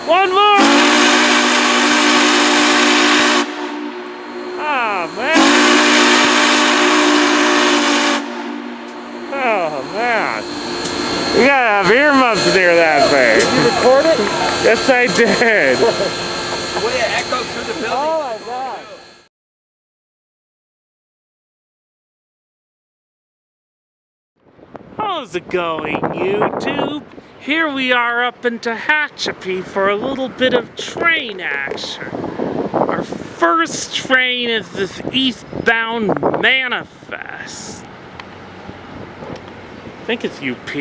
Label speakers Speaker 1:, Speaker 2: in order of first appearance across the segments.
Speaker 1: One more! Oh, man. Oh, man. You gotta have earmuffs near that thing.
Speaker 2: Did you record it?
Speaker 1: Yes, I did.
Speaker 3: The way it echoes through the building.
Speaker 2: Oh my God.
Speaker 1: How's it going, YouTube? Here we are up in Tehachapi for a little bit of train action. Our first train is this eastbound manifest. I think it's UP.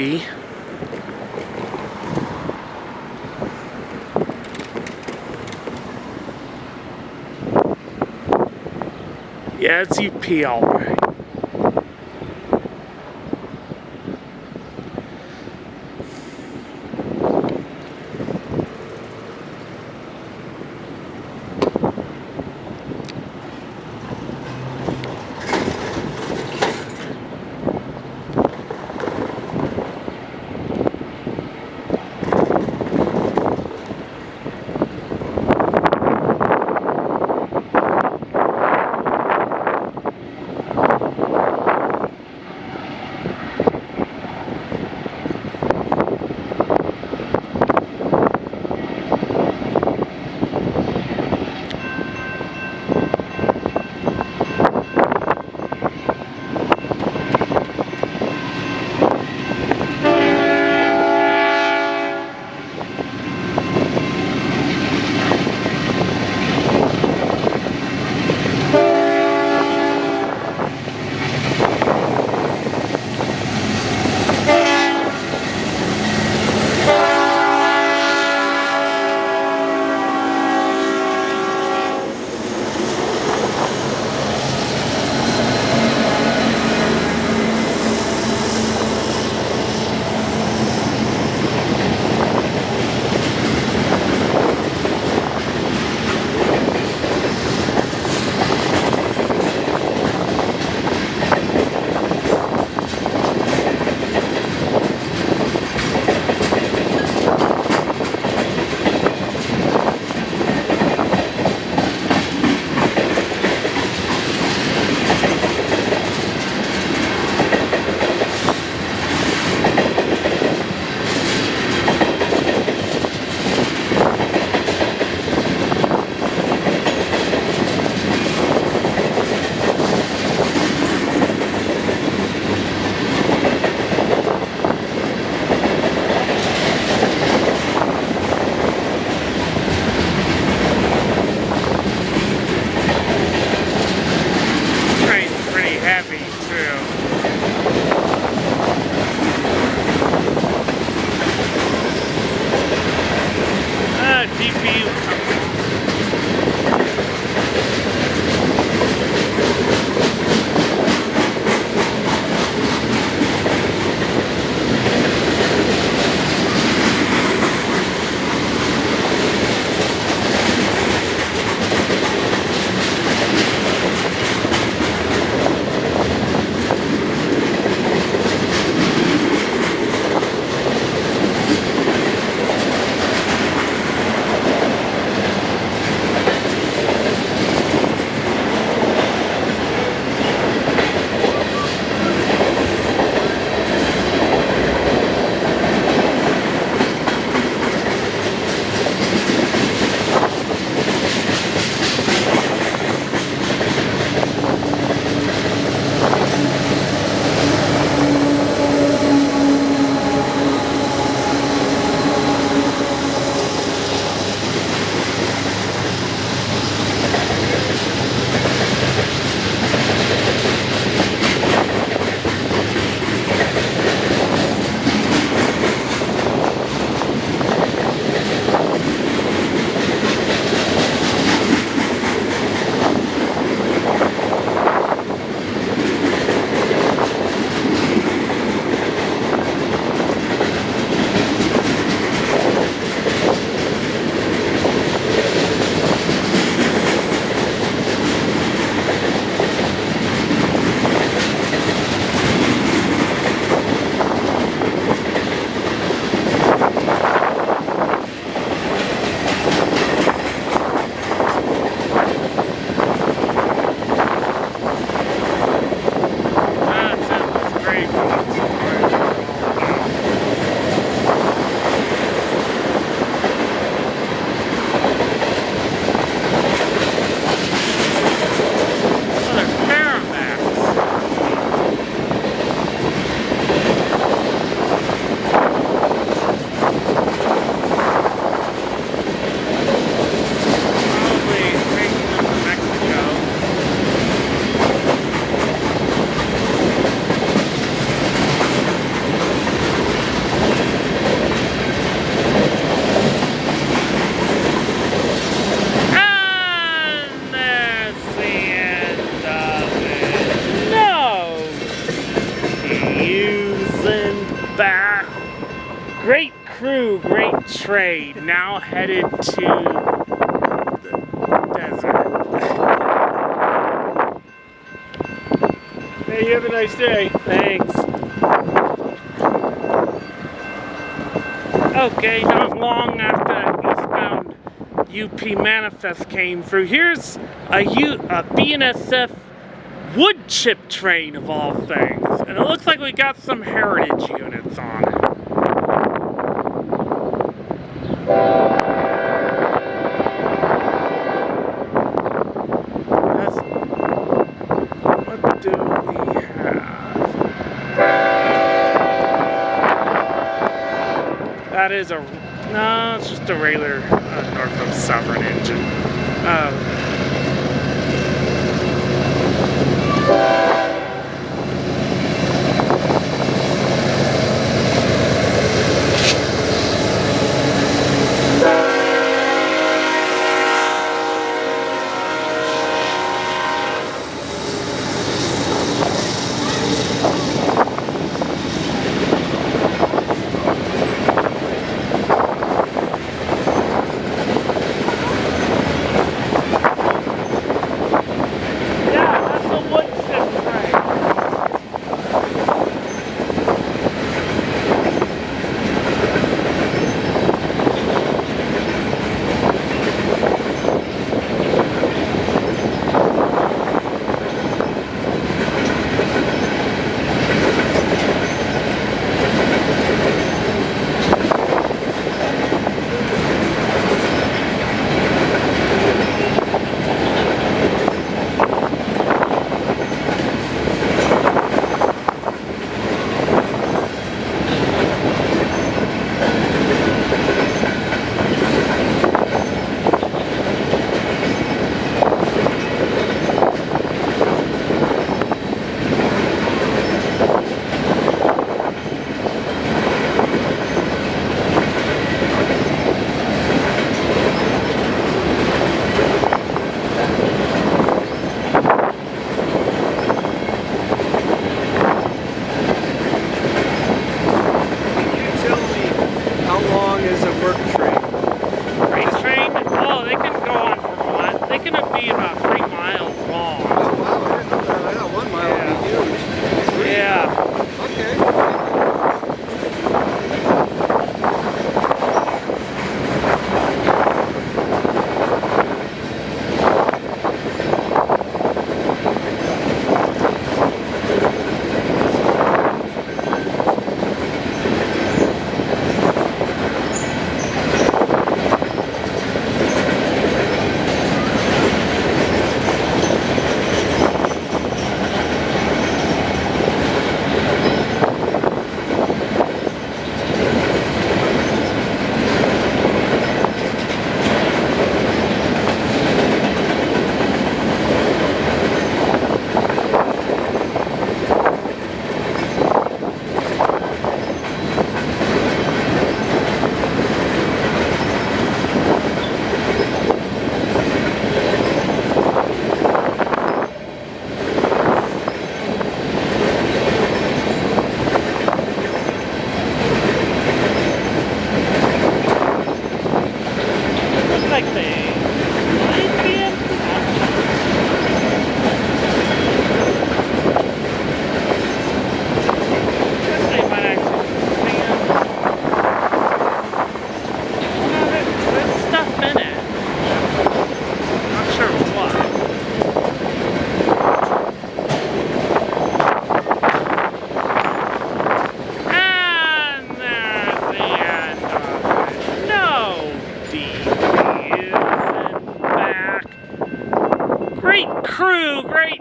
Speaker 1: Yeah, it's UP, alright. Great crew, great trade, now headed to the desert.
Speaker 2: Hey, you have a nice day.
Speaker 1: Thanks. Okay, not long after that eastbound UP manifest came through, here's a BNSF woodchip train of all things. And it looks like we got some heritage units on it. What do we have? That is a, no, it's just a regular Norfolk Southern engine.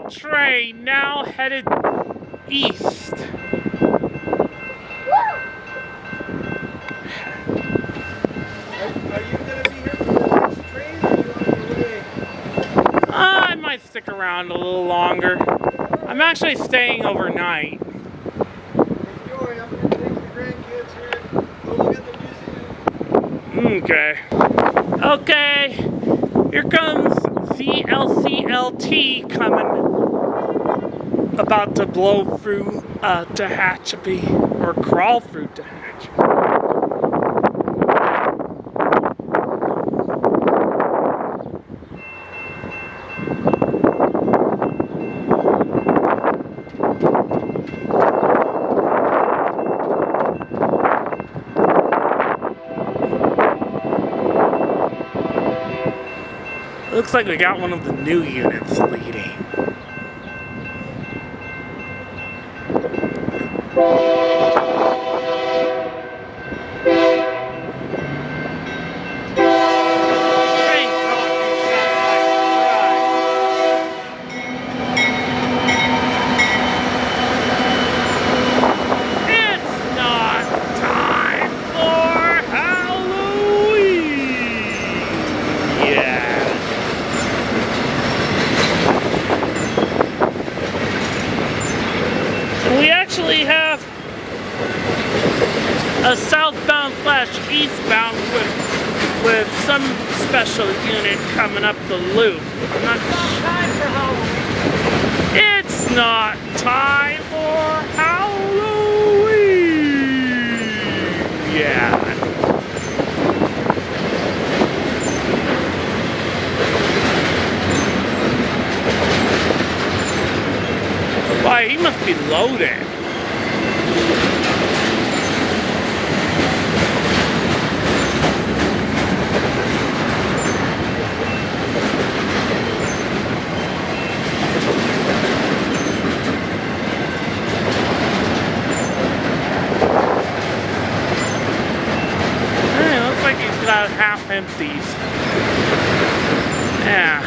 Speaker 1: Train now headed east.
Speaker 2: Are you going to be here for the next train, or are you on your way?
Speaker 1: I might stick around a little longer. I'm actually staying overnight.
Speaker 2: Enjoy. I'm going to take the grandkids here and go look at the museum.
Speaker 1: Okay, here comes CLCLT coming, about to blow through Tehachapi, or crawl through Tehachapi. Looks like we got one of the new units leading. We actually have a southbound / eastbound with some special unit coming up the loop. I'm not time for Halloween. It's not time for Halloween. Yeah. Why, he must be loaded. Hey, looks like he's got half empties. Yeah.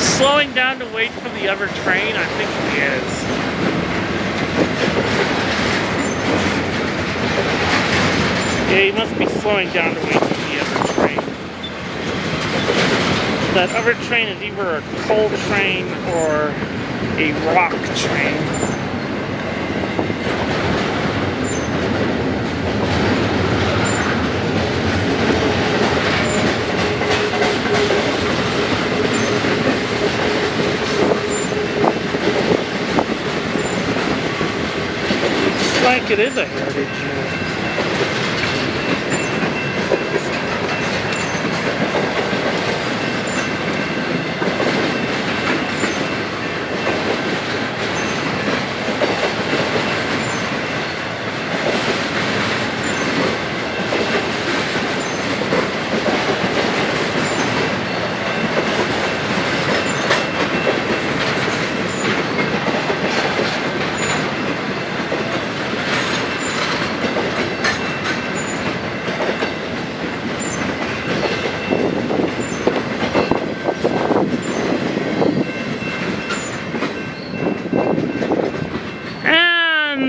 Speaker 1: Slowing down to wait for the other train? I think he is. Yeah, he must be slowing down to wait for the other train. That other train is either a coal train or a rock train. Like it is a heritage unit.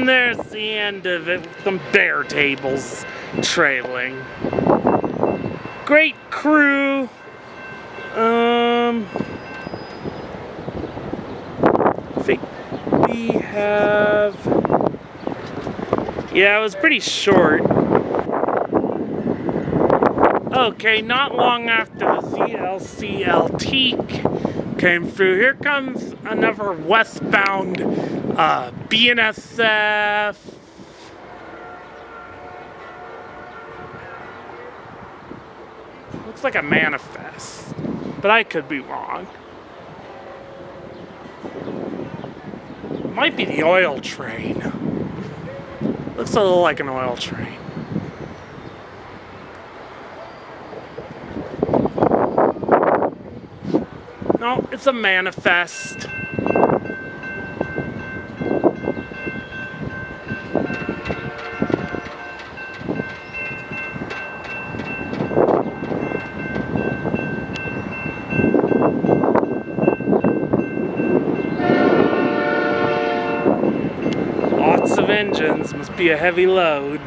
Speaker 1: There's the end of it with some bear tables trailing. Great crew. I think we have... Yeah, it was pretty short. Okay, not long after the ZLCLT came through, here comes another westbound BNSF. Looks like a manifest, but I could be wrong. Might be the oil train. Looks a little like an oil train. No, it's a manifest. Lots of engines, must be a heavy load.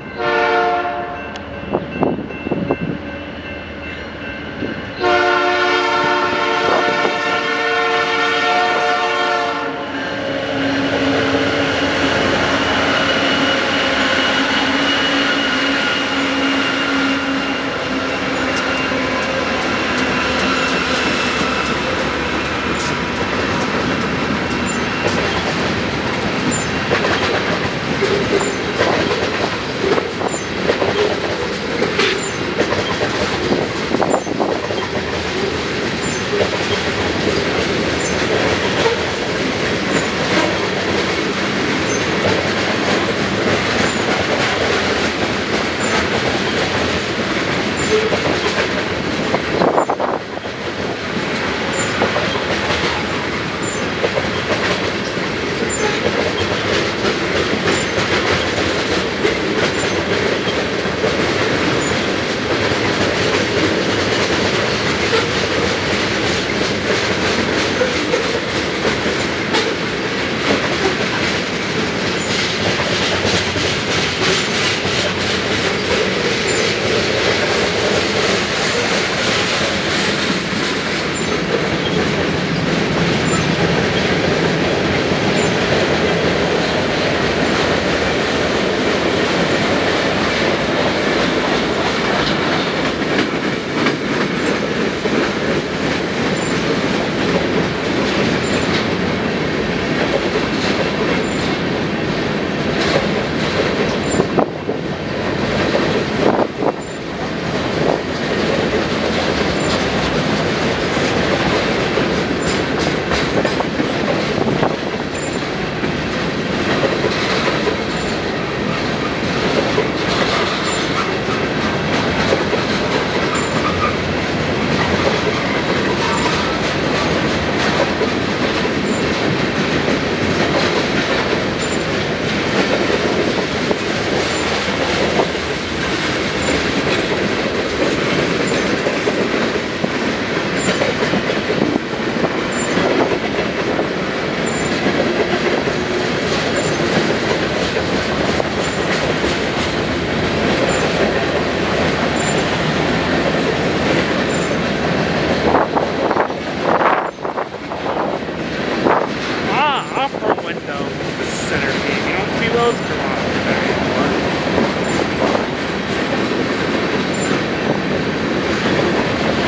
Speaker 1: those come off today?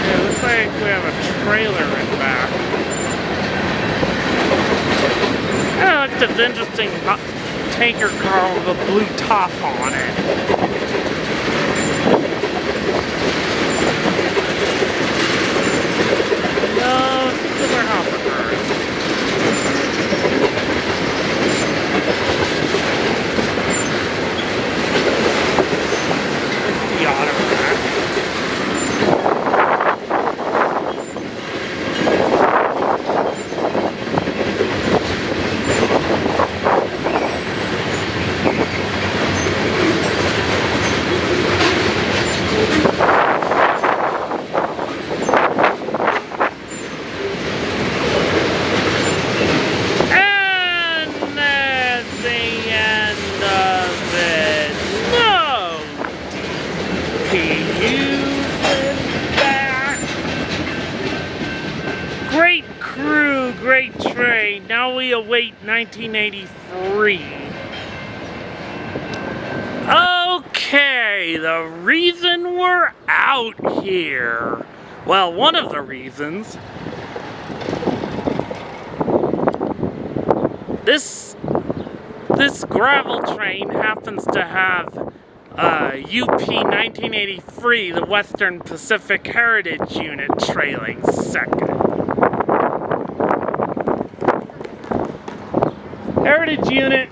Speaker 1: Yeah, it looks like we have a trailer in back. Yeah, look, this interesting tanker car with a blue top on it. No, those are hopper cars. The automatic. Great crew, great train. Now we await 1983. Okay, the reason we're out here. Well, one of the reasons. This gravel train happens to have UP 1983, the Western Pacific Heritage Unit, trailing second. Heritage Unit.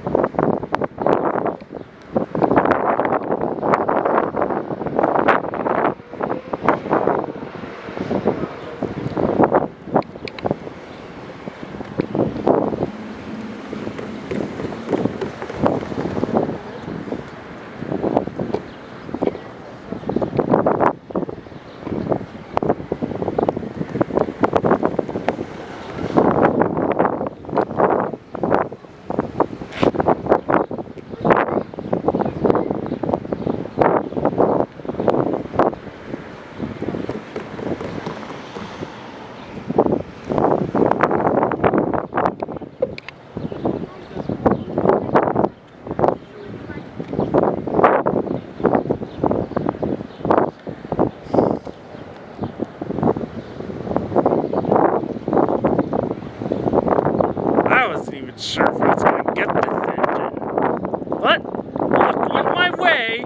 Speaker 1: Sure if I was going to get this engine, but luck went my way.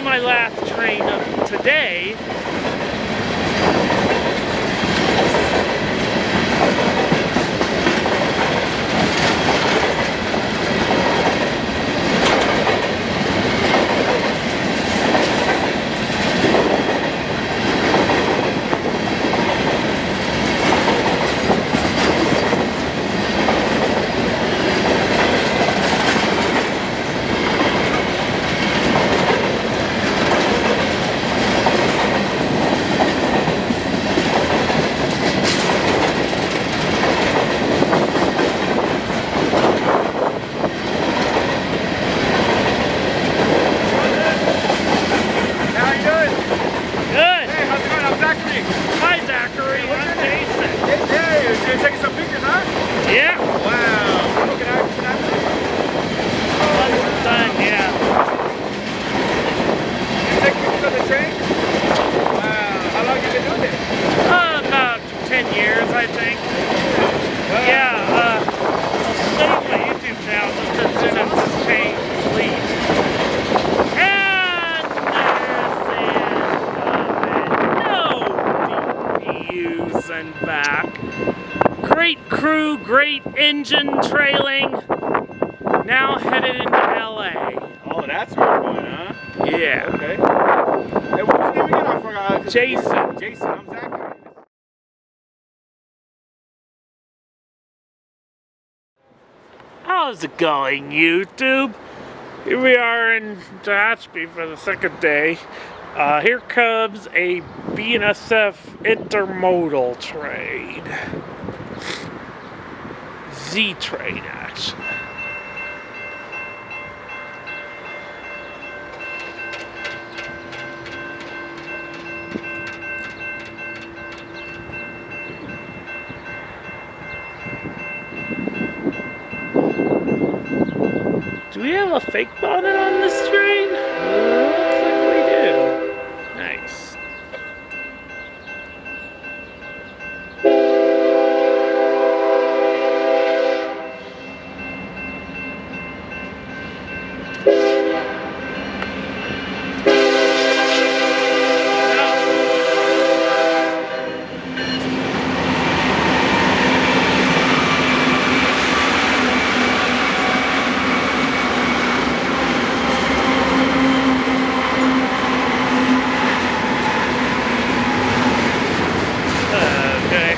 Speaker 1: My last train of today. Yeah.
Speaker 3: Wow. Look at that.
Speaker 1: Once it's done, yeah.
Speaker 3: You take pictures of the train? Wow. How long you been doing it?
Speaker 1: About 10 years, I think.
Speaker 3: Wow.
Speaker 1: Yeah, I'll show you my YouTube channel just as soon as this change leaves. And there's the end of it. No DPUs and back. Great crew, great engine trailing. Now headed into LA.
Speaker 3: Oh, that's where we're going, huh?
Speaker 1: Yeah.
Speaker 3: Okay. Hey, what was your name again? I forgot.
Speaker 1: Jason.
Speaker 3: Jason, I'm Zachary.
Speaker 1: How's it going, YouTube? Here we are in Tehachapi for the second day. Here comes a BNSF intermodal train. Z train, actually. Do we have a fake bonnet on this train? Looks like we do. Nice. Okay.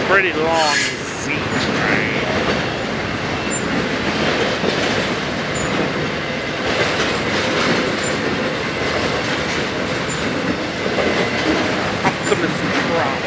Speaker 1: Pretty long Z train. Optimus Prime.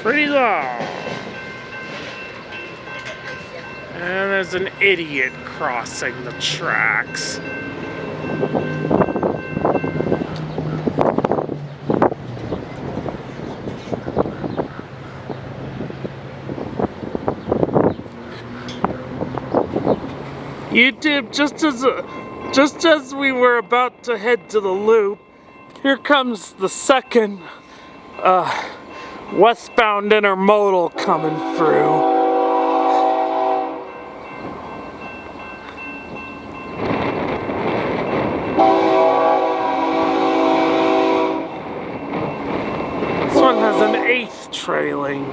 Speaker 1: pretty long. And there's an idiot crossing the tracks. YouTube, just as we were about to head to the loop, here comes the second westbound intermodal coming through. This one has an 8th trailing.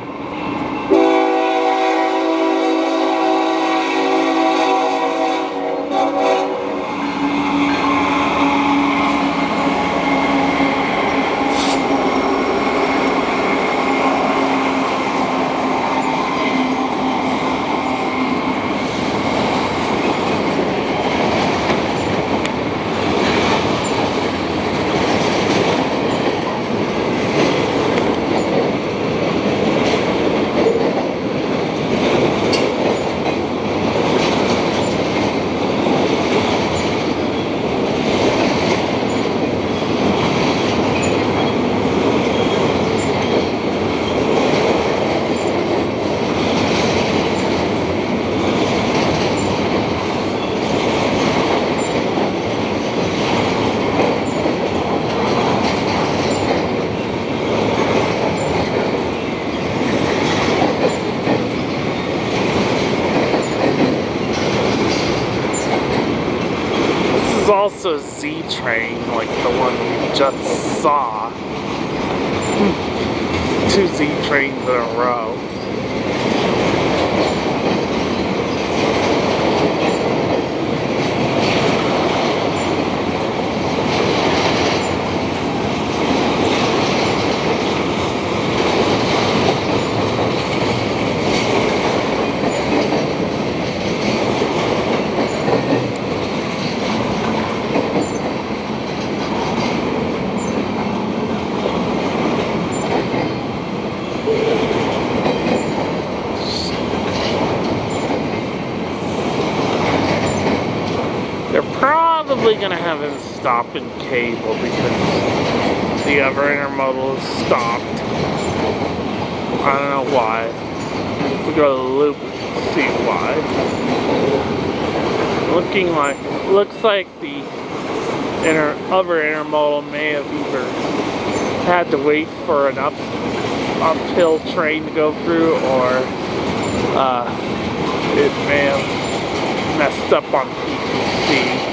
Speaker 1: Also Z train, like the one we just saw. 2 Z trains in a row. Probably gonna have him stop in Cable because the other intermodal is stopped. I don't know why. If we go to the loop, see why. Looks like the other intermodal may have either had to wait for an uphill train to go through, or it may have messed up on PTC.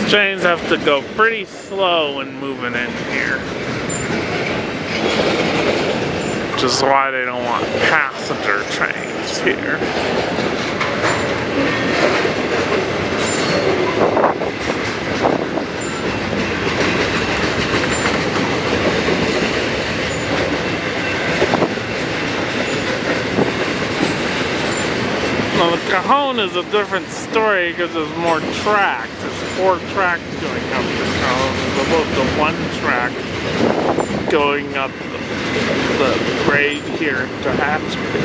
Speaker 1: Trains have to go pretty slow when moving in here, which is why they don't want passenger trains here. Well, the Cajon is a different story because there's more tracks. There's 4 tracks going up the Cajon as opposed to 1 track going up the grade here in Tehachapi.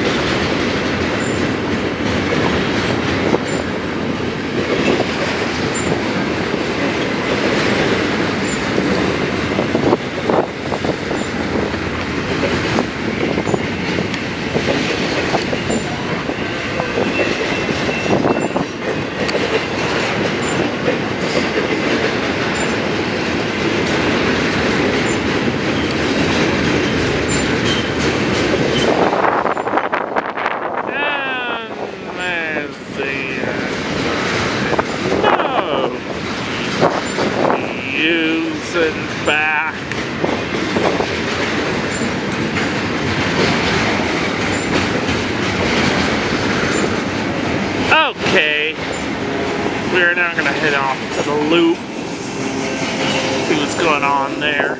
Speaker 1: Right now I'm gonna head off to the loop. See what's going on there.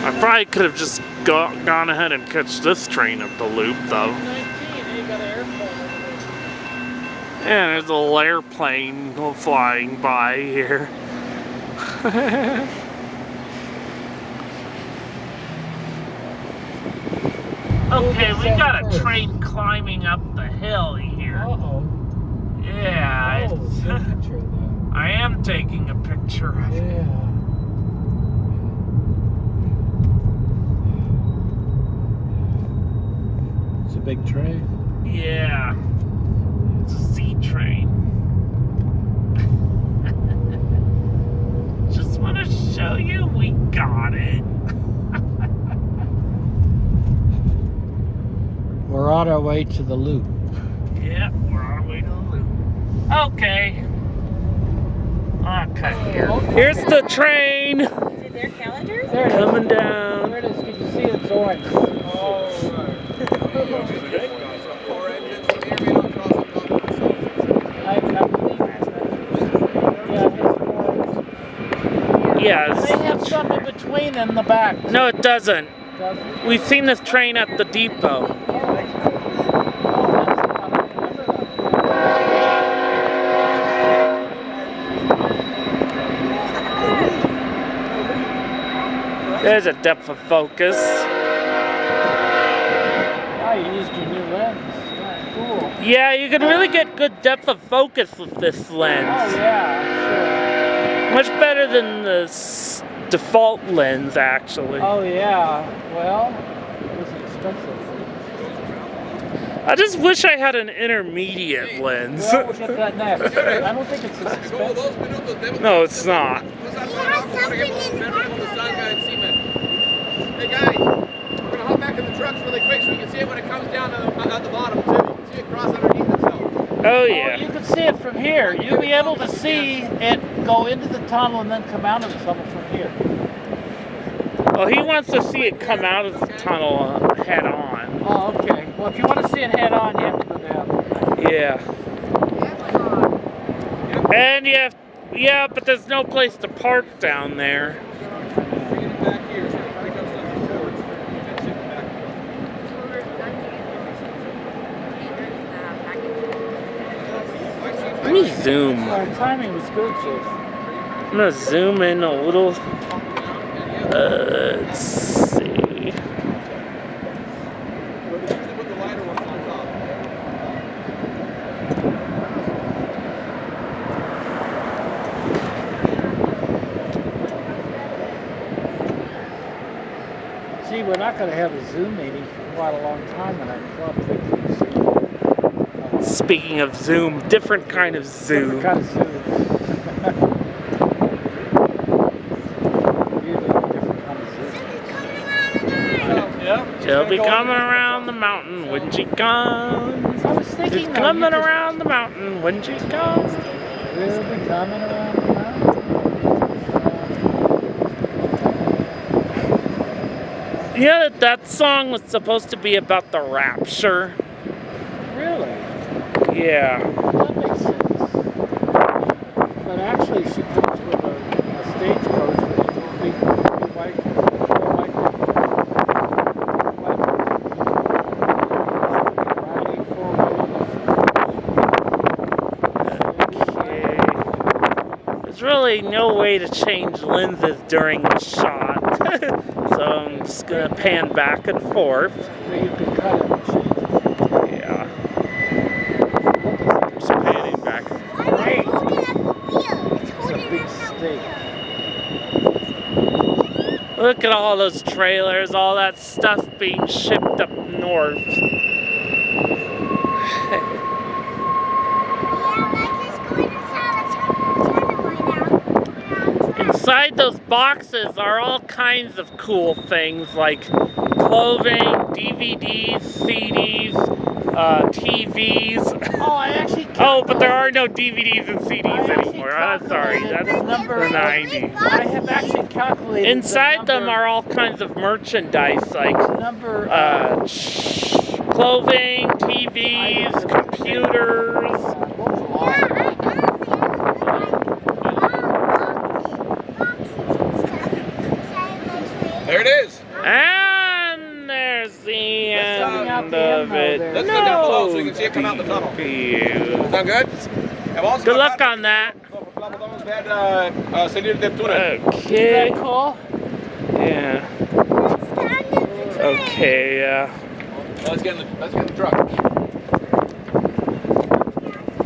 Speaker 1: I probably could have just gone ahead and catch this train up the loop though.
Speaker 3: 19, you got an airport.
Speaker 1: Yeah, there's a little airplane flying by here. Okay, we got a train climbing up the hill here.
Speaker 3: Uh-oh.
Speaker 1: Yeah,
Speaker 3: Oh,
Speaker 1: it's,
Speaker 3: good picture of that.
Speaker 1: I am taking a picture of it.
Speaker 3: Yeah. It's a big train.
Speaker 1: Yeah, it's a sea train. Just want to show you we got it.
Speaker 3: We're on our way to the loop.
Speaker 1: Yeah, we're on our way to the loop. Okay. I'll cut here. Here's the train.
Speaker 4: Is it their calendars?
Speaker 3: There it is.
Speaker 1: Coming down.
Speaker 3: There it is. Can you see its orange?
Speaker 2: Oh, right. Four engines, so the air may not cross the top of the shoulder.
Speaker 3: I believe it's
Speaker 1: Yes.
Speaker 3: They have some in between in the back.
Speaker 1: No, it doesn't.
Speaker 3: Doesn't?
Speaker 1: We've seen this train at the depot. There's a depth of focus.
Speaker 3: I used your new lens. Yeah, cool.
Speaker 1: Yeah, you can really get good depth of focus with this
Speaker 3: Oh
Speaker 1: lens.
Speaker 3: yeah,
Speaker 1: Much better than the default lens, actually.
Speaker 3: sure. Oh yeah. Well, it was expensive.
Speaker 1: I just wish I had an intermediate lens.
Speaker 3: Well, we'll get that next. I don't think it's as expensive.
Speaker 1: No, it's not.
Speaker 2: Hey guys, we're gonna hop back in the trucks really quick so we can see it when it comes down at the bottom too. You can see it cross underneath itself.
Speaker 1: Oh
Speaker 3: Oh,
Speaker 1: yeah.
Speaker 3: you can see it from here. You'll be able to see it go into the tunnel and then come out of the tunnel from here.
Speaker 1: Well, he wants to see it come out of the tunnel head on.
Speaker 3: Oh, okay. Well, if you want to see it head on, you have to go down.
Speaker 1: Yeah. And you have, yeah, but there's no place to park down there.
Speaker 2: Bring it back here so it pick up stuff forward. Finish it back.
Speaker 1: Let me zoom.
Speaker 3: Our timing was good, Chief.
Speaker 1: I'm gonna zoom in a little. Let's see.
Speaker 2: Usually put the lighter ones on top.
Speaker 3: See, we're not going to have a Zoom meeting for quite a long time in our club.
Speaker 1: Speaking of zoom, different kind of zoom.
Speaker 3: Different kind of Zoom. Really different kind of Zoom. Yeah.
Speaker 1: She'll be coming around the mountain when she comes.
Speaker 3: I was thinking,
Speaker 1: She's
Speaker 3: though,
Speaker 1: coming
Speaker 3: you could-
Speaker 1: around the mountain when she comes.
Speaker 3: We'll be coming around the mountain.
Speaker 1: Yeah, that song was supposed to be about the rapture.
Speaker 3: Really?
Speaker 1: Yeah.
Speaker 3: That makes sense. But actually, she comes with a stagecoach with big white riding
Speaker 1: Okay. There's really no way to change lenses during the shot. So I'm just gonna pan back and forth.
Speaker 3: where you can cut it and change it.
Speaker 1: Yeah. Just panning back and forth.
Speaker 4: Why are you holding up the wheel? It's
Speaker 3: It's a
Speaker 4: holding
Speaker 3: big
Speaker 4: up the
Speaker 3: stake.
Speaker 1: Look at all those trailers, all that stuff being shipped up north.
Speaker 4: Yeah, like it's going inside the tunnel right now.
Speaker 1: Inside those boxes are all kinds of cool things like clothing, DVDs, CDs, TVs.
Speaker 3: Oh, I actually
Speaker 1: Oh, but there are no DVDs and
Speaker 3: I
Speaker 1: CDs
Speaker 3: actually
Speaker 1: anymore. I'm sorry,
Speaker 3: calculated
Speaker 1: that's
Speaker 3: the number-
Speaker 1: the 90s.
Speaker 3: I have actually calculated
Speaker 1: Inside
Speaker 3: the
Speaker 1: them
Speaker 3: number,
Speaker 1: are all kinds of merchandise like
Speaker 3: number
Speaker 1: clothing, TVs, computers.
Speaker 2: There it is.
Speaker 1: And there's the end of it.
Speaker 2: Let's go down below so you can see it come out the tunnel. Sound good?
Speaker 1: Good luck on that. Okay.
Speaker 3: Cool.
Speaker 1: Yeah. Okay, yeah.
Speaker 2: Let's get in the truck.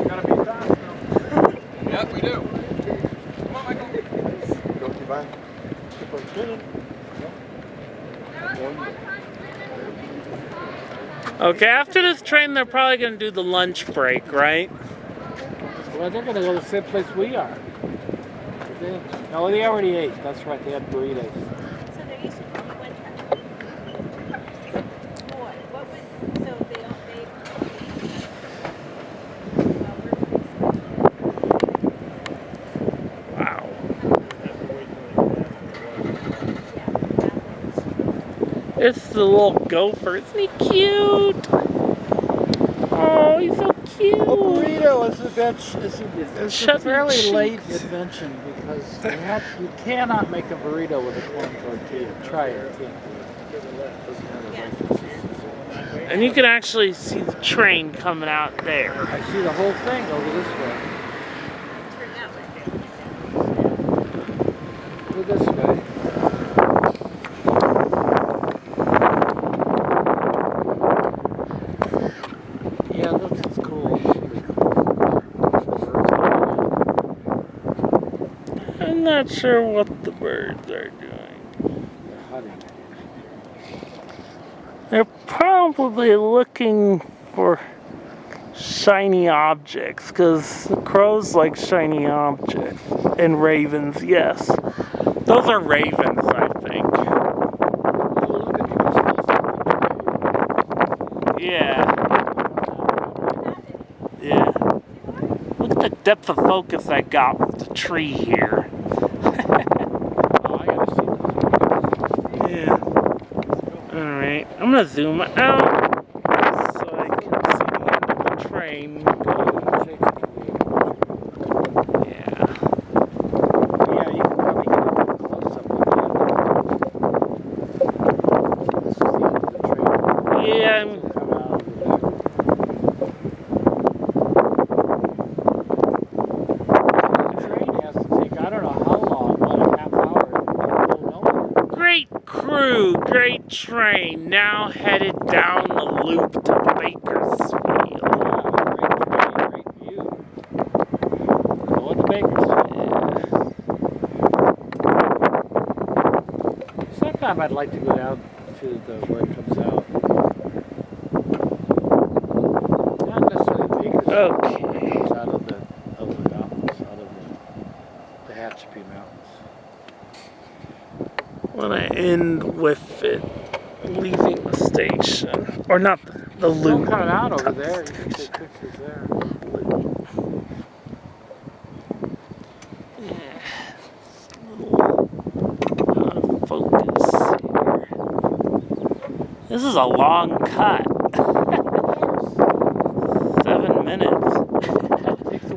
Speaker 2: Gotta be fast now. Yep, we do. Come on, Michael. Go keep on. Keep on spinning.
Speaker 1: Okay, after this train, they're probably going to do the lunch break, right?
Speaker 3: Well, they're going to go to the same place we are. No, they already ate. That's right. They had burritos.
Speaker 5: So there used to be one truck. What would, so they don't,
Speaker 1: Wow. It's the little gopher. Isn't he cute? Oh, he's so cute.
Speaker 3: A burrito is a
Speaker 1: Chubby
Speaker 3: fairly
Speaker 1: cheeks.
Speaker 3: late invention because you cannot make a burrito with a corn tortilla. Try it.
Speaker 1: And you can actually see the train coming out there.
Speaker 3: I see the whole thing over this way. Over this way. Yeah, that's cool.
Speaker 1: I'm not sure what the birds are doing. They're probably looking for shiny objects, because the crows like shiny objects. And ravens, yes. Those are ravens, I think. Yeah. Yeah. Look at the depth of focus I got with the tree here. Yeah. Alright, I'm gonna zoom out so I can see the end of the train. Yeah.
Speaker 3: Yeah, you can probably get a close up of This is the end of the train.
Speaker 1: Yeah,
Speaker 3: Come out of the train has to take, I don't know how long, about a half hour to go nowhere.
Speaker 1: great crew, great train, now headed down the loop to Bakersfield.
Speaker 3: Great view. Going to Bakersfield. Sometime I'd like to go down to where it comes out. Not necessarily Bakersfield.
Speaker 1: Okay.
Speaker 3: It comes out of the mountains, out of the Tehachapi Mountains.
Speaker 1: Want to end with it leaving the station, or not the
Speaker 3: Don't
Speaker 1: loop.
Speaker 3: cut it out over there. You can take pictures there.
Speaker 1: Focus here. This is a long cut. 7 minutes.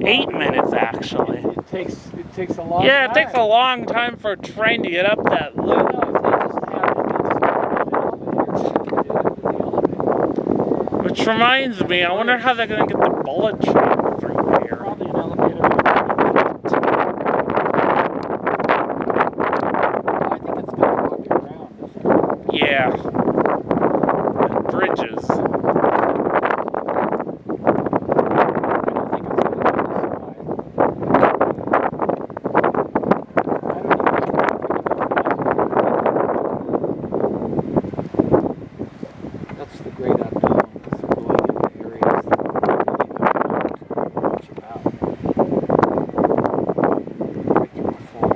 Speaker 1: 8 minutes actually.
Speaker 3: It takes a long time.
Speaker 1: Yeah, it takes a long time for a train to get up that loop. Which reminds me, I wonder how they're going to get the bullet train through here.
Speaker 3: Probably an elevator. I think it's going to walk around.
Speaker 1: Yeah. Bridges.
Speaker 3: That's the great unknown. Is going into areas that we really don't know much about. Right through the fall.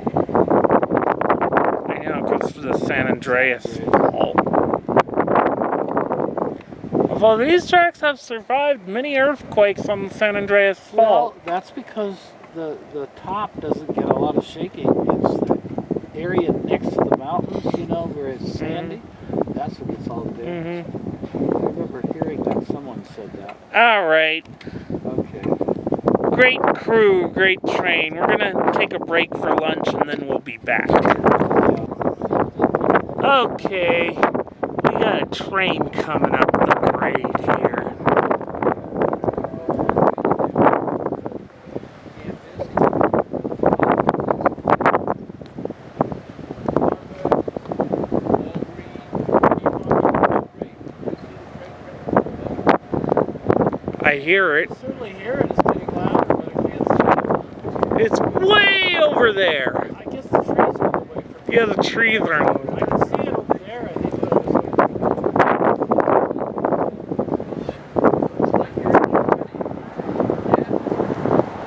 Speaker 1: I know, it goes through the San Andreas Fault. Although these tracks have survived many earthquakes on the San Andreas
Speaker 3: Well,
Speaker 1: Fault.
Speaker 3: that's because the top doesn't get a lot of shaking. It's the area next to the mountains, where it's sandy. That's what gets all the damage.
Speaker 1: Mm-hmm.
Speaker 3: remember hearing that. Someone said that.
Speaker 1: All right.
Speaker 3: Okay.
Speaker 1: Great crew, great train. We're gonna take a break for lunch and then we'll be back. Okay, we got a train coming up the grade here. I hear it.
Speaker 3: I certainly hear it. It's getting louder, but I can't see it.
Speaker 1: It's way over there.
Speaker 3: I guess the trees are away from me.
Speaker 1: Yeah, the trees are.
Speaker 3: I can see it over there. I think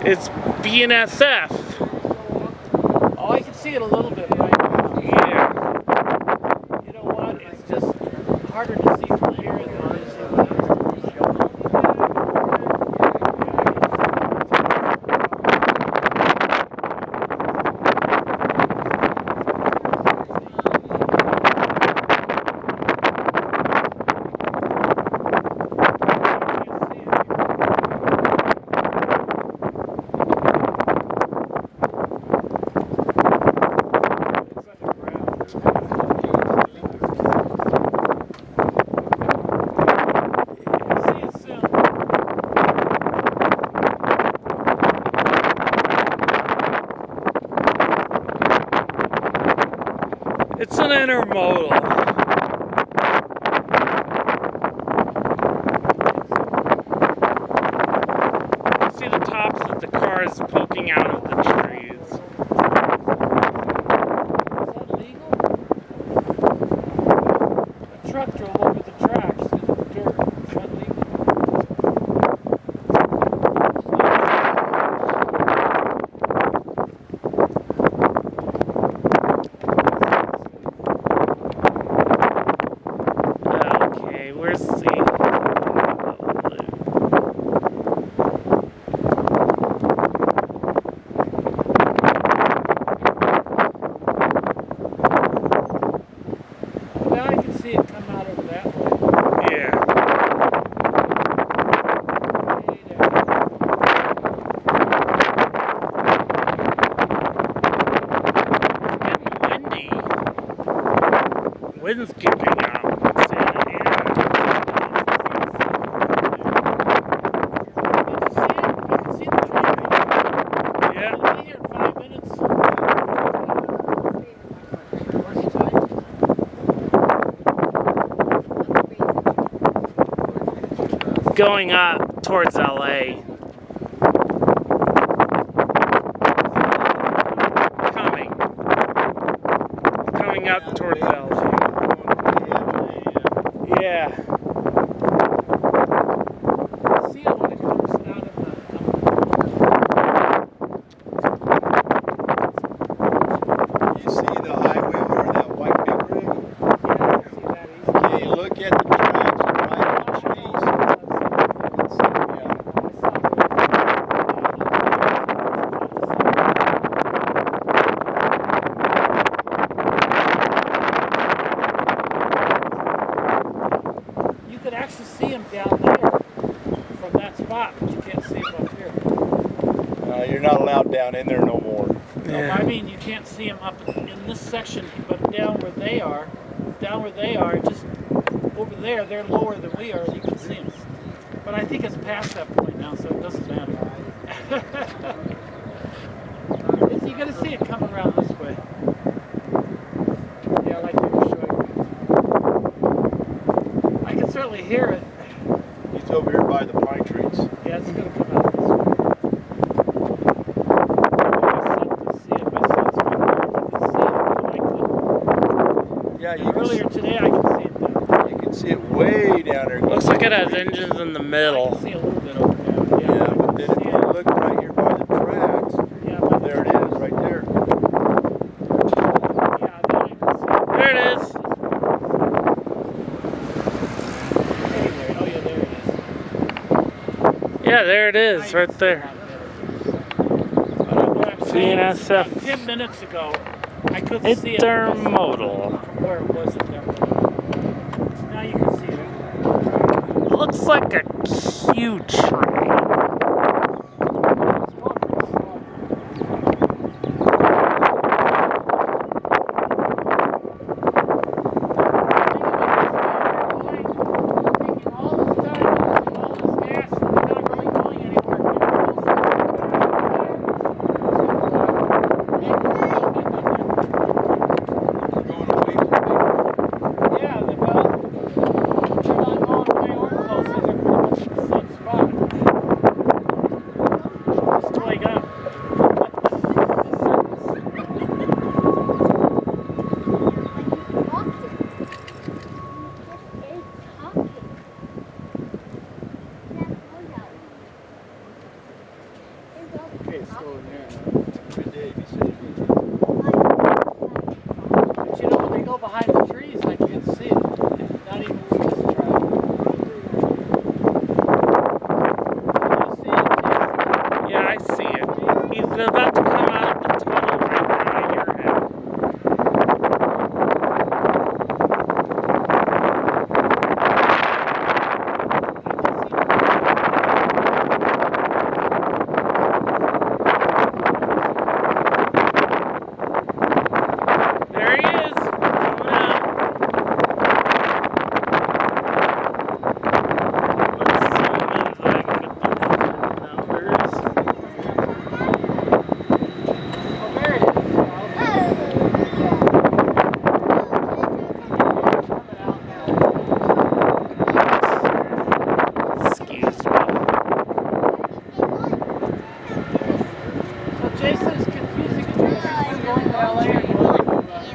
Speaker 1: It's BNSF.
Speaker 3: oh, I can see it a little bit right now.
Speaker 1: Yeah.
Speaker 3: You know what? It's just harder to see from here than it is over there.
Speaker 1: It's an intermodal. See the tops of the cars poking out of the trees.
Speaker 3: Is that legal? A truck drove over the tracks into the dirt. Is that legal?
Speaker 1: Okay, where's the...
Speaker 3: Now I can see it come out over that way.
Speaker 1: Yeah.
Speaker 3: Way down.
Speaker 1: Windy. Wind's kicking out. Santa Ana. Yeah.
Speaker 3: We'll be here in 5 minutes.
Speaker 1: Going up towards LA. Coming up towards LA. Yeah.
Speaker 3: See it when it comes out of the.
Speaker 6: You see the highway over that white big rig?
Speaker 3: Yeah, I can see that easy.
Speaker 6: Okay, look at the tracks right on the trees.
Speaker 3: You could actually see him down there from that spot, but you can't see him up here.
Speaker 6: You're not allowed down in there no more.
Speaker 1: Yeah.
Speaker 3: I mean, you can't see him up in this section, but down where they are, just over there, they're lower than we are, you can see them. But I think it's past that point now, so it doesn't matter. You're going to see it coming around this way. Yeah, like they were showing me. I can certainly hear it.
Speaker 6: He's over here by the pine trees.
Speaker 3: Yeah, it's going to come out this way.
Speaker 6: Yeah, you
Speaker 3: Earlier today, I could see it down there.
Speaker 6: You can see it way down there.
Speaker 1: Looks like it has engines in the
Speaker 3: I
Speaker 1: middle.
Speaker 3: can see a little bit over there.
Speaker 6: Yeah, but
Speaker 3: I
Speaker 6: then
Speaker 3: can
Speaker 6: if
Speaker 3: see
Speaker 6: you look right here by the tracks,
Speaker 3: yeah, but
Speaker 6: there it is, right there.
Speaker 3: yeah, then I can see it.
Speaker 1: There it is.
Speaker 3: Anyway, oh yeah, there it is.
Speaker 1: Yeah, there it is, right there.
Speaker 3: What I'm saying is,
Speaker 1: BNSF.
Speaker 3: about 10 minutes ago, I couldn't see it
Speaker 1: Intermodal.
Speaker 3: from where it was at that point. Now you can see it.
Speaker 1: looks like a huge train.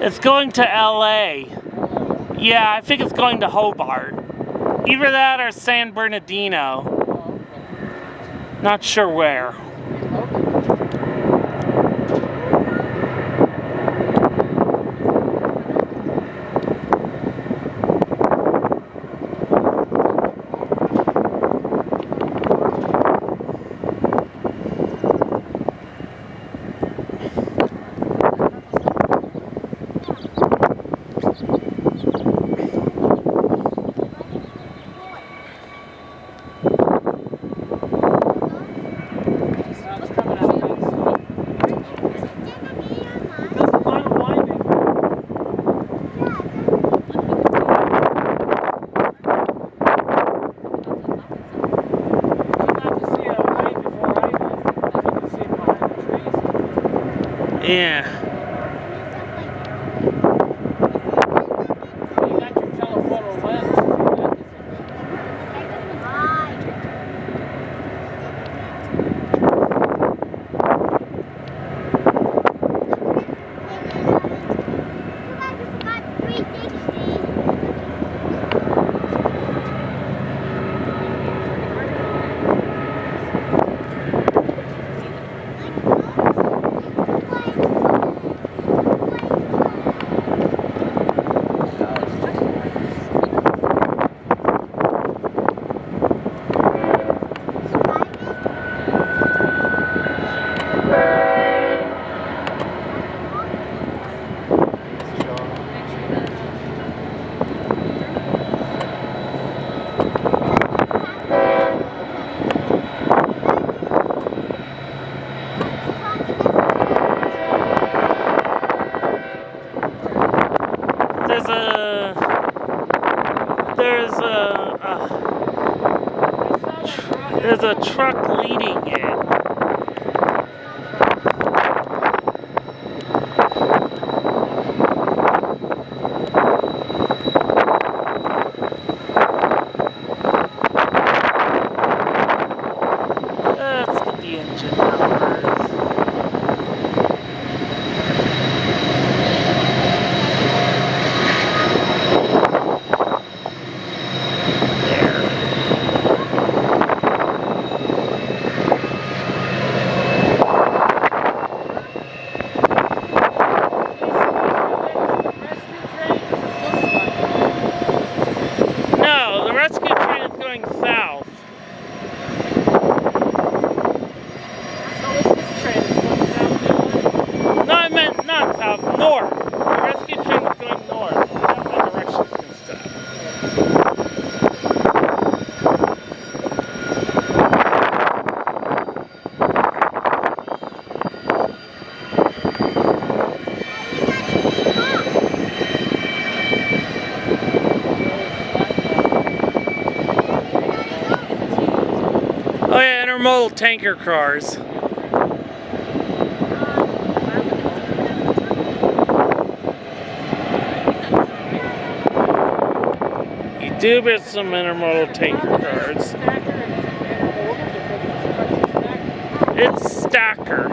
Speaker 1: It's going to LA. Yeah, I think it's going to Hobart. Either that or San Bernardino. Not sure where. Yeah.
Speaker 3: You got your telephoto lens.
Speaker 1: There's a truck leading it. Let's get the engine numbers. intermodal tanker cars. You do get some intermodal tanker cars. It's stacker.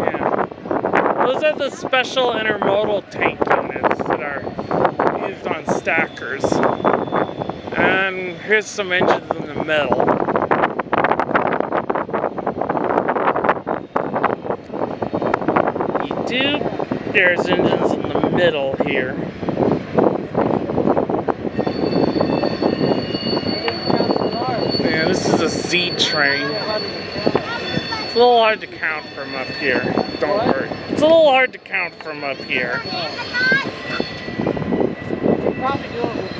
Speaker 1: Yeah. Those are the special intermodal tank units that are used on stackers. And here's some engines in the middle. There's engines in the middle here. Yeah, this is a Z train. It's a little hard to count from up here. Don't worry. It's a little hard to count from up here.
Speaker 3: Probably do it with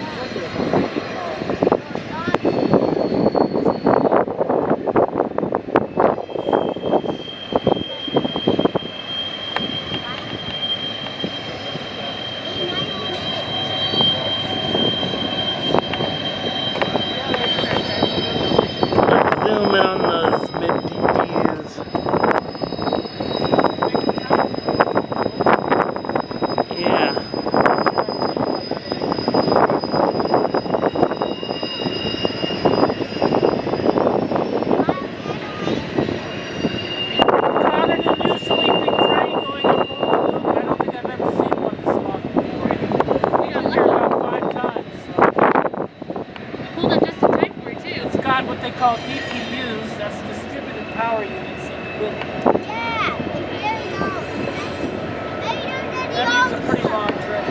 Speaker 1: Zoom in on those mid-DPs. Yeah.
Speaker 3: what they call DPUs, that's distributed power units in the middle.
Speaker 4: Yeah,
Speaker 3: That means a pretty long trip.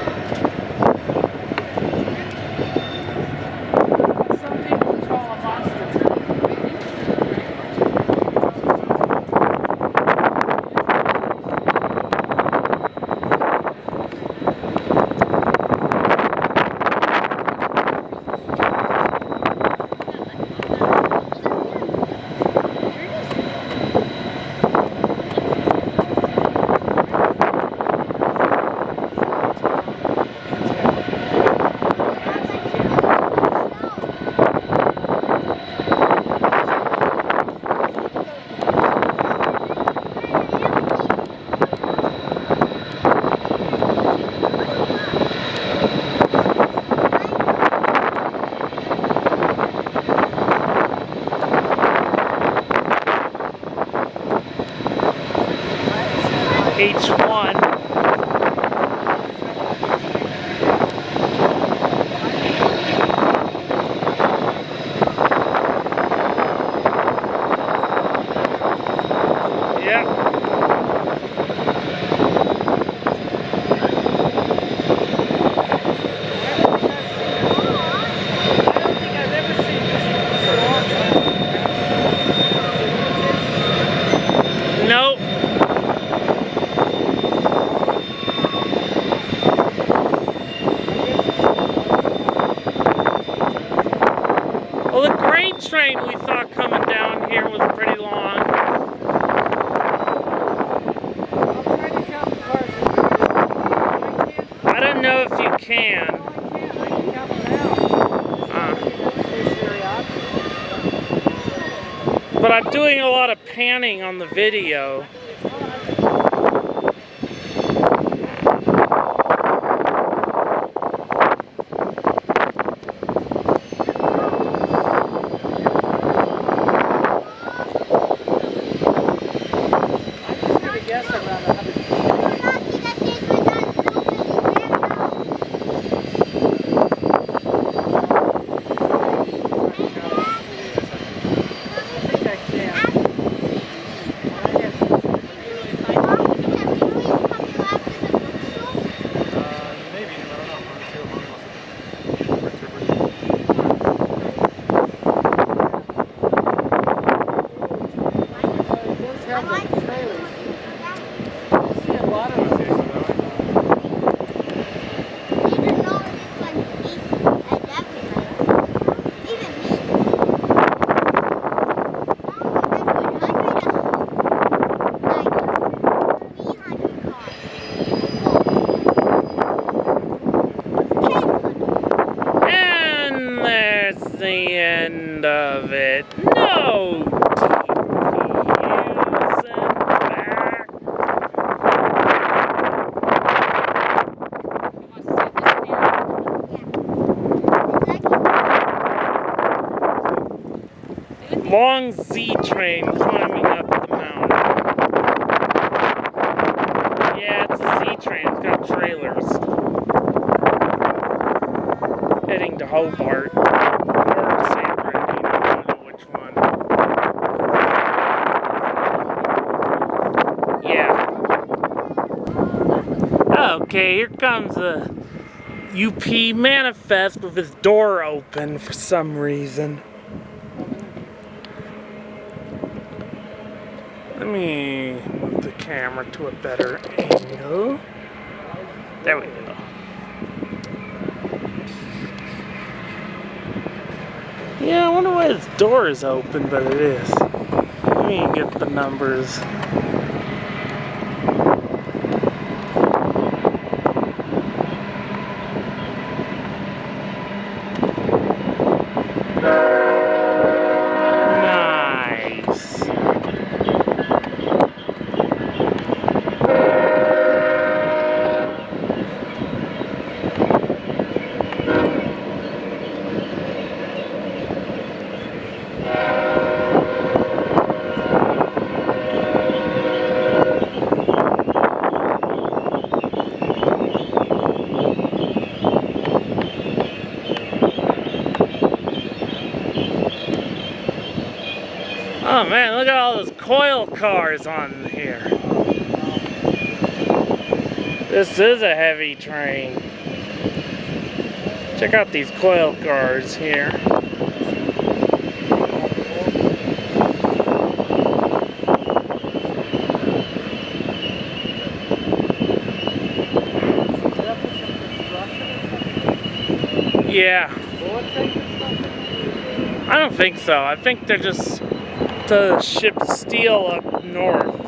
Speaker 3: Some people call a monster trip.
Speaker 1: H1. Yeah. Nope. Well, the grain train we saw coming down here was pretty long. I don't know if you can. But I'm doing a lot of panning on the video. long Z train climbing up the mountain. Yeah, it's a Z train. It's got trailers. Heading to Hobart. Or San Bernardino. I don't know which one. Yeah. Okay, here comes a UP manifest with his door open for some reason. Let me move the camera to a better angle. There we go. Yeah, I wonder why his door is open, but it is. Let me get the numbers. Oh man, look at all those coil cars on here. This is a heavy train. Check out these coil cars here. Yeah. I don't think so. I think they're just to ship steel up north.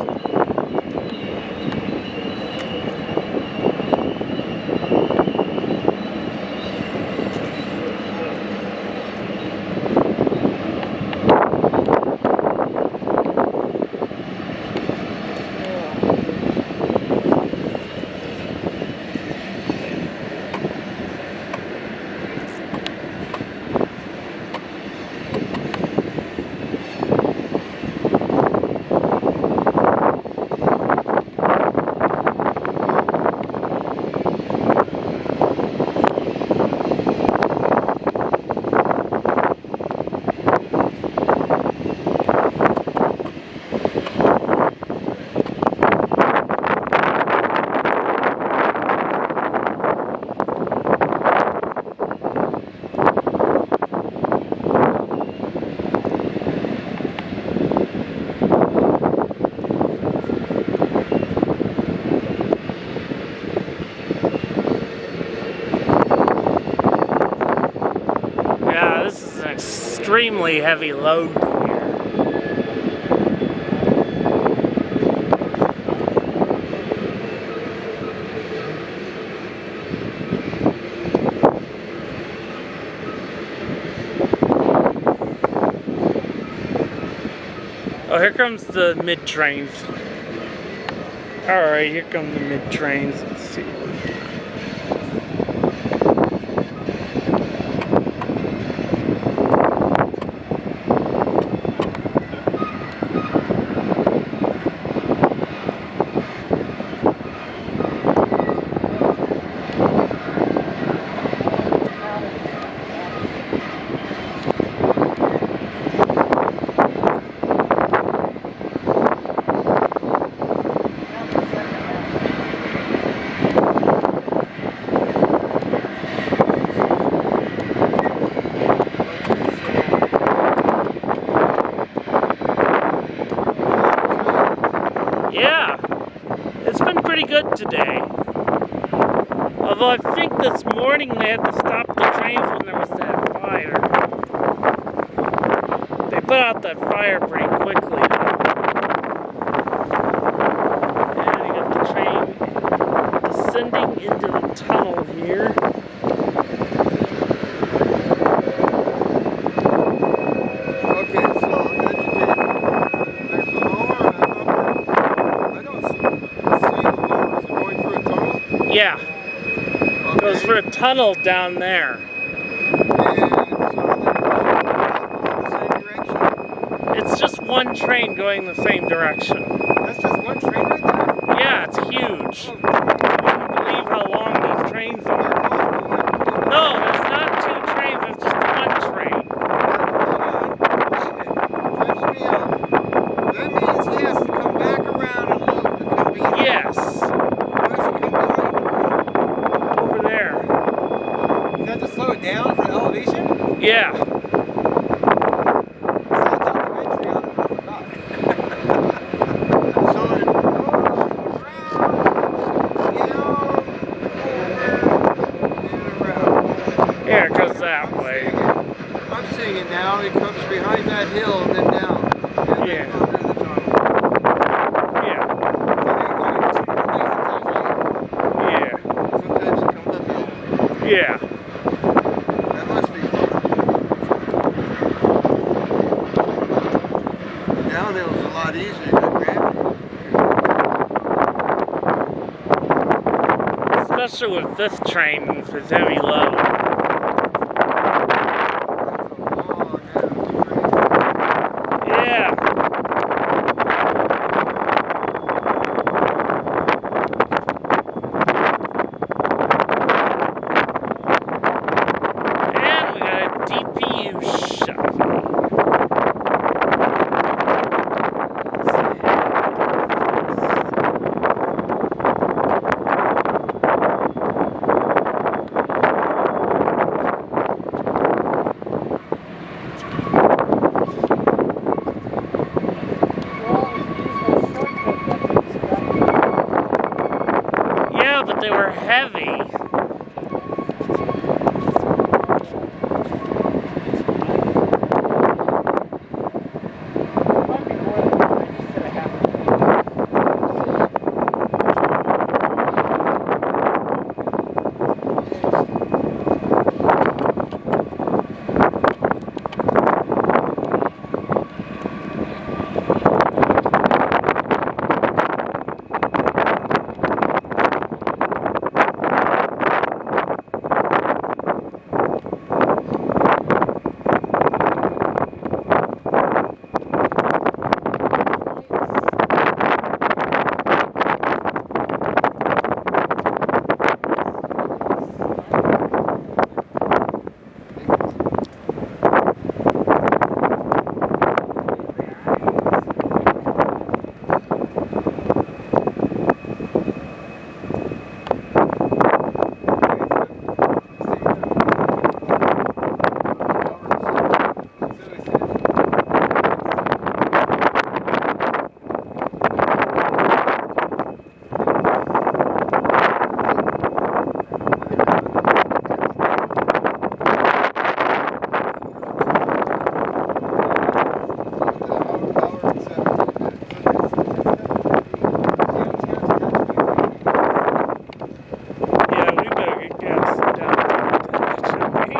Speaker 1: Extremely heavy load here. Oh, here comes the mid trains. Alright, here come the mid trains. Let's see. Yeah, it's been pretty good today. Although I think this morning they had to stop the trains when there was that fire. They put out that fire pretty quickly. And you got the train descending into the tunnel here. Yeah, it goes for a tunnel down there. one train going the same direction.
Speaker 2: That's just one train right there?
Speaker 1: Yeah, it's huge.
Speaker 2: Oh,
Speaker 1: You wouldn't believe how long these trains are. No, it's not two trains, it's just one train.
Speaker 6: Catch me up. That means he has to come back around and loop to come behind.
Speaker 1: Yes,
Speaker 6: Where's he come behind?
Speaker 1: over there.
Speaker 2: you have to slow it down for the elevation?
Speaker 1: Yeah.
Speaker 2: I saw a documentary on it, I forgot.
Speaker 6: So it goes around, down, over, and around.
Speaker 1: Yeah, it goes that way.
Speaker 6: I'm seeing it now. It comes behind that hill and then down. And
Speaker 1: Yeah.
Speaker 6: then under the tunnel.
Speaker 1: Yeah, yeah,
Speaker 6: Sometimes it comes uphill.
Speaker 1: yeah.
Speaker 6: That must be fun. Downhill's a lot easier than gravity.
Speaker 1: Especially with this train, if it's heavy load. Yeah. And we got a DPU shuffle. Yeah, but they were heavy. Yeah, we better get gas down there.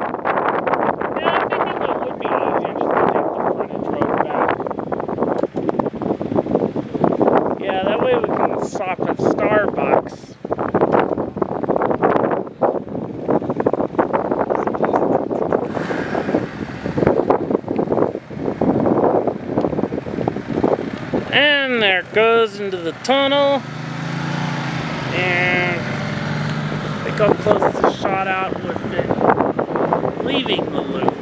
Speaker 1: Yeah, I think it would be easier just to take the frontage road. there it goes into the tunnel. And look how close the shot out with it leaving the loop.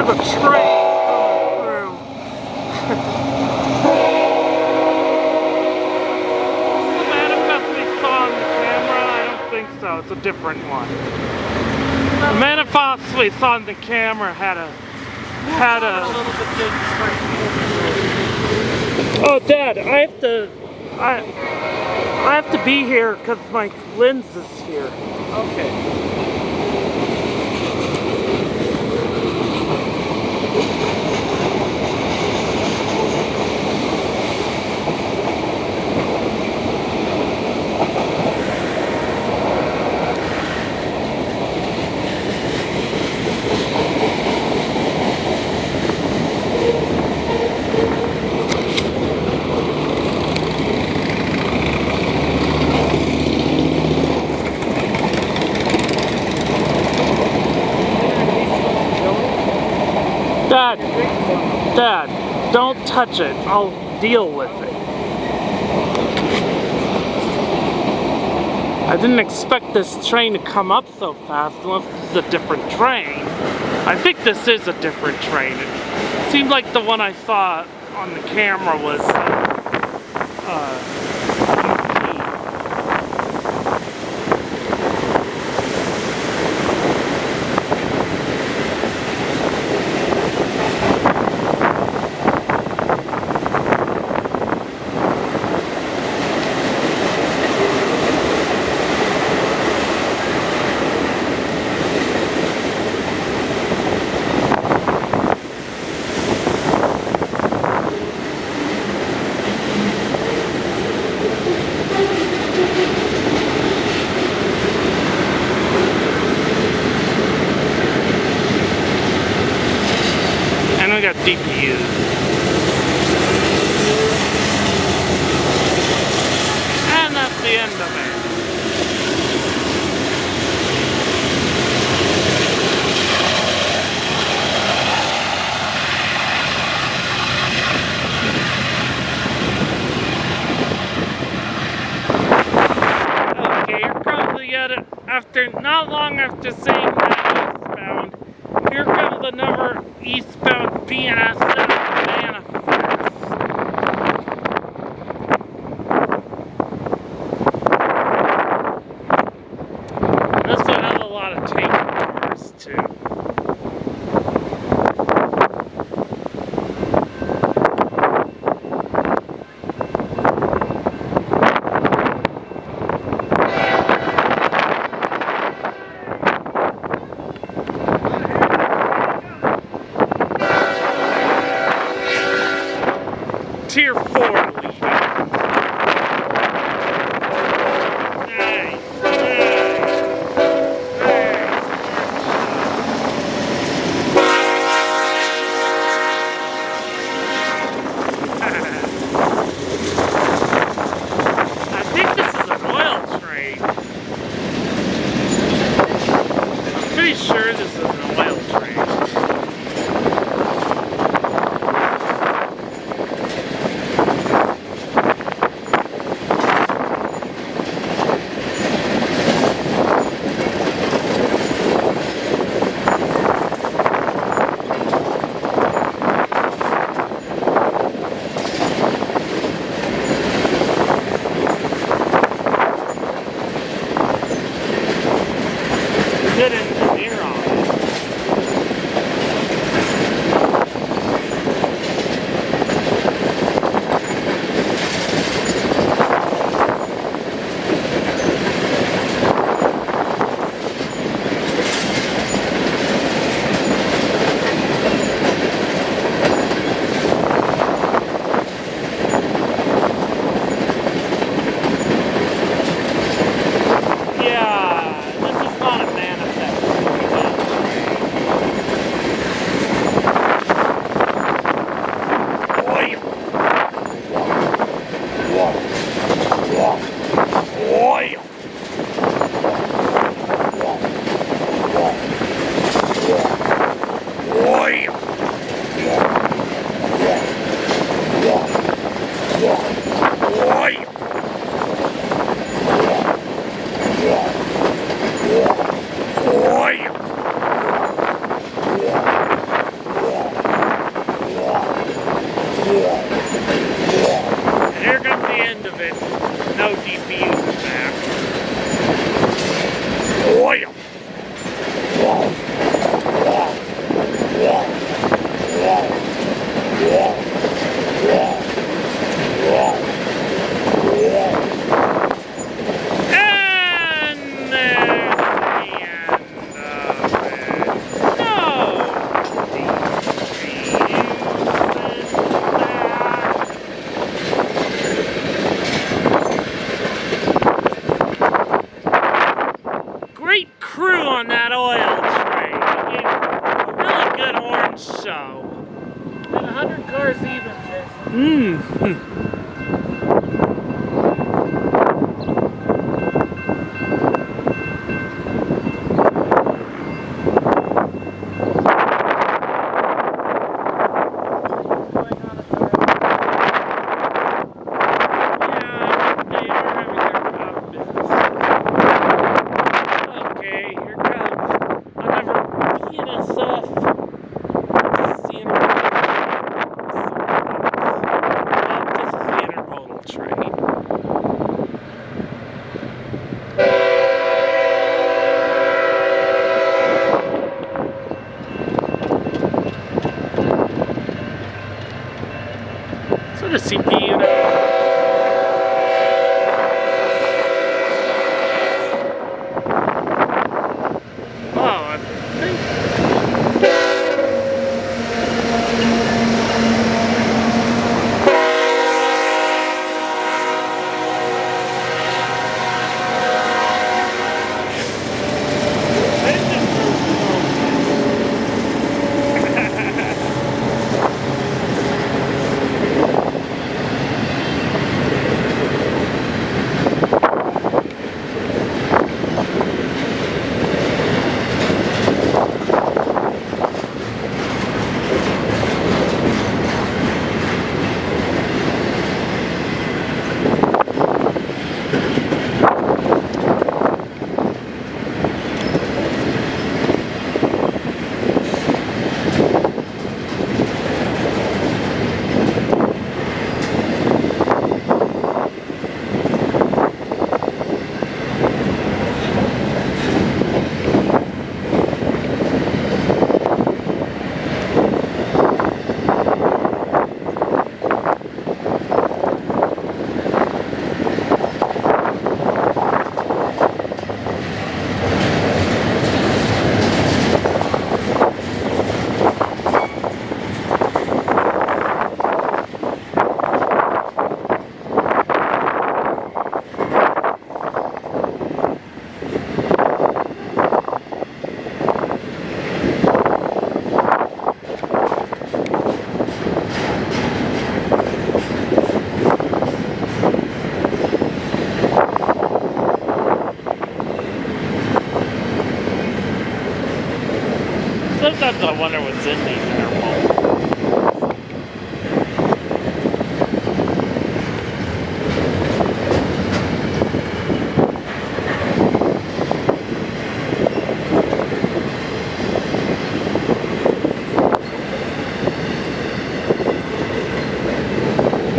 Speaker 1: The train coming through. The manifest we saw on the camera? I don't think so. It's a different one. The manifest we saw on the camera had a Oh, Dad, I have to be here because my lens is here.
Speaker 3: Okay.
Speaker 1: Dad, don't touch it. I'll deal with it. I didn't expect this train to come up so fast unless this is a different train. I think this is a different train. It seemed like the one I saw on the camera was got DPUs. And that's the end of it. Okay, you're probably at it not long after seeing that eastbound. Here comes another eastbound BNSF manifest. This one has a lot of tank cars too. Sometimes I wonder what's in these intermodals.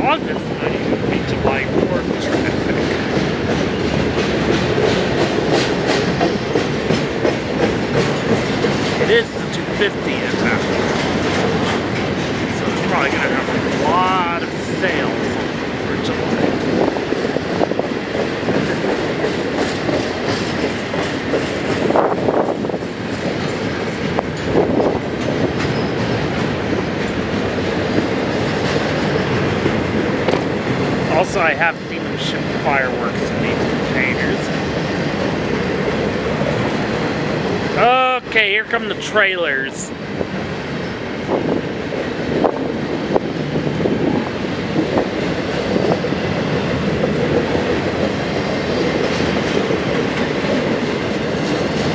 Speaker 1: August might even be July 4th traffic. It is the 250th after. So it's probably going to have a lot of sales for July. Also, I have seen them ship fireworks in these containers. Okay, here come the trailers.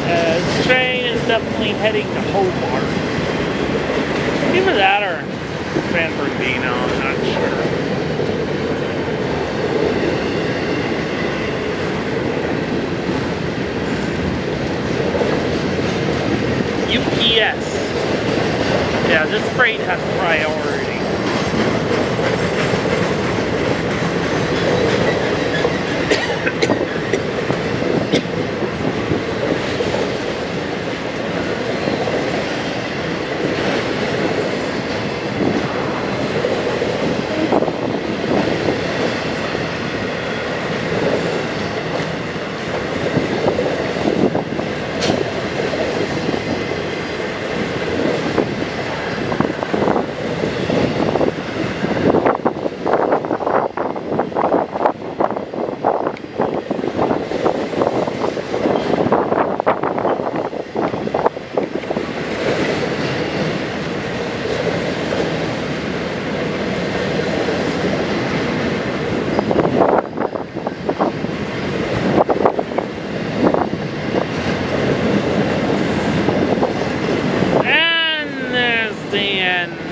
Speaker 1: This train is definitely heading to Hobart. Either that or San Bernardino, I'm not sure. UPS. Yeah, this freight has priority.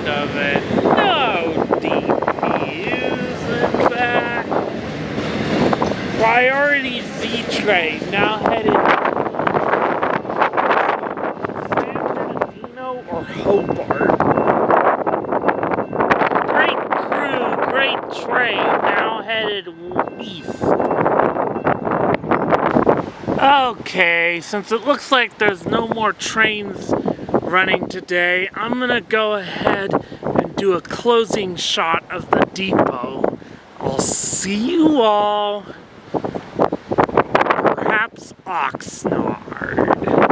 Speaker 1: Of it. No DPUs in back. Priority Z train now headed San Bernardino or Hobart. Great crew, great train now headed east. Okay, since it looks like there's no more trains running today, I'm gonna go ahead and do a closing shot of the depot. I'll see you all, perhaps Oxnard.